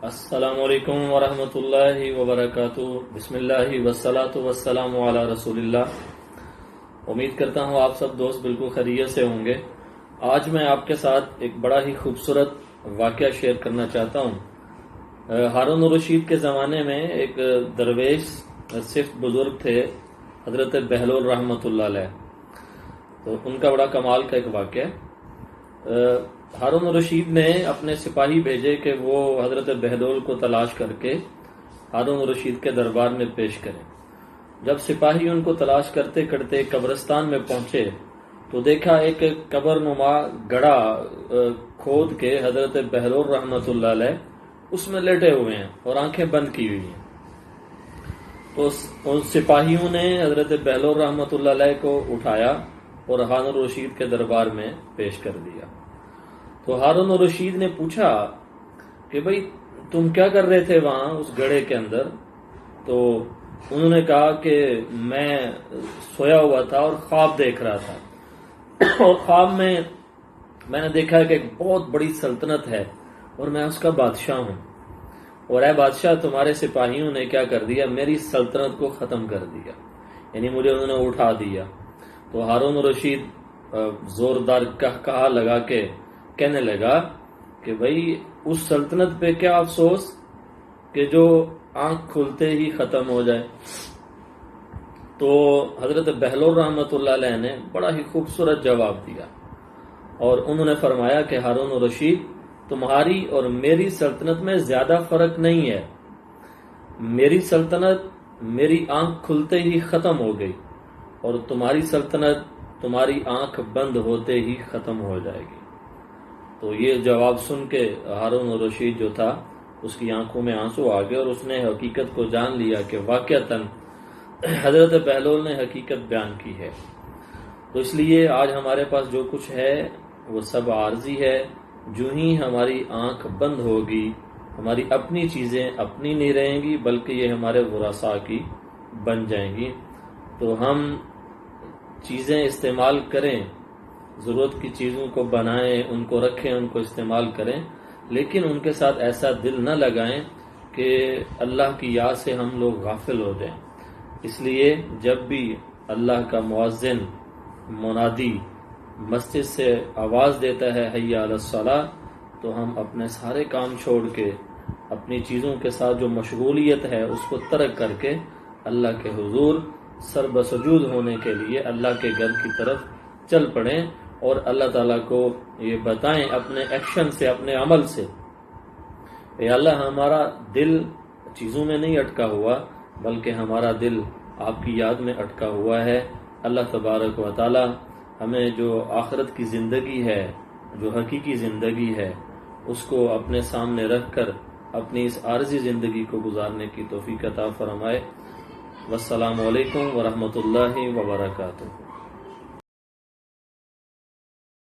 السلام علیکم ورحمۃ اللہ وبرکاتہ۔ بسم اللہ والصلاۃ والسلام علی رسول اللہ۔ امید کرتا ہوں آپ سب دوست بالکل خیریت سے ہوں گے۔ آج میں آپ کے ساتھ ایک بڑا ہی خوبصورت واقعہ شیئر کرنا چاہتا ہوں۔ ہارون الرشید کے زمانے میں ایک درویش صفت بزرگ تھے، حضرت بہلول رحمۃ اللہ علیہ۔ تو ان کا بڑا کمال کا ایک واقعہ ہے۔ ہارون الرشید نے اپنے سپاہی بھیجے کہ وہ حضرت بہلول کو تلاش کر کے ہارون الرشید کے دربار میں پیش کریں۔ جب سپاہی ان کو تلاش کرتے کرتے قبرستان میں پہنچے تو دیکھا ایک قبر نما گڑھا کھود کے حضرت بہلول رحمۃ اللہ علیہ اس میں لیٹے ہوئے ہیں اور آنکھیں بند کی ہوئی ہیں۔ تو ان سپاہیوں نے حضرت بہلول رحمۃ اللہ علیہ کو اٹھایا اور ہارون الرشید کے دربار میں پیش کر دیا۔ تو ہارون الرشید نے پوچھا کہ بھئی تم کیا کر رہے تھے وہاں اس گڑھے کے اندر؟ تو انہوں نے کہا کہ میں سویا ہوا تھا اور خواب دیکھ رہا تھا، اور خواب میں نے دیکھا کہ ایک بہت بڑی سلطنت ہے اور میں اس کا بادشاہ ہوں، اور اے بادشاہ تمہارے سپاہیوں نے کیا کر دیا، میری سلطنت کو ختم کر دیا، یعنی مجھے انہوں نے اٹھا دیا۔ تو ہارون الرشید زوردار کہا لگا کے کہنے لگا کہ بھئی اس سلطنت پہ کیا افسوس کہ جو آنکھ کھلتے ہی ختم ہو جائے۔ تو حضرت بہلول رحمۃ اللہ علیہ نے بڑا ہی خوبصورت جواب دیا، اور انہوں نے فرمایا کہ ہارون الرشید تمہاری اور میری سلطنت میں زیادہ فرق نہیں ہے، میری سلطنت میری آنکھ کھلتے ہی ختم ہو گئی، اور تمہاری سلطنت تمہاری آنکھ بند ہوتے ہی ختم ہو جائے گی۔ تو یہ جواب سن کے ہارون الرشید جو تھا اس کی آنکھوں میں آنسو آ گئے، اور اس نے حقیقت کو جان لیا کہ واقعتاً حضرت بہلول نے حقیقت بیان کی ہے۔ تو اس لیے آج ہمارے پاس جو کچھ ہے وہ سب عارضی ہے۔ جو ہی ہماری آنکھ بند ہوگی ہماری اپنی چیزیں اپنی نہیں رہیں گی، بلکہ یہ ہمارے ورثاء کی بن جائیں گی۔ تو ہم چیزیں استعمال کریں، ضرورت کی چیزوں کو بنائیں، ان کو رکھیں، ان کو استعمال کریں، لیکن ان کے ساتھ ایسا دل نہ لگائیں کہ اللہ کی یاد سے ہم لوگ غافل ہو جائیں۔ اس لیے جب بھی اللہ کا مؤذن منادی مسجد سے آواز دیتا ہے حی علی الصلاۃ، تو ہم اپنے سارے کام چھوڑ کے اپنی چیزوں کے ساتھ جو مشغولیت ہے اس کو ترک کر کے اللہ کے حضور سر بسجود ہونے کے لیے اللہ کے گھر کی طرف چل پڑیں، اور اللہ تعالیٰ کو یہ بتائیں اپنے ایکشن سے، اپنے عمل سے، اے اللہ ہمارا دل چیزوں میں نہیں اٹکا ہوا بلکہ ہمارا دل آپ کی یاد میں اٹکا ہوا ہے۔ اللہ تبارک و تعالیٰ ہمیں جو آخرت کی زندگی ہے، جو حقیقی زندگی ہے، اس کو اپنے سامنے رکھ کر اپنی اس عارضی زندگی کو گزارنے کی توفیق عطا فرمائے۔ والسلام علیکم ورحمۃ اللہ وبرکاتہ۔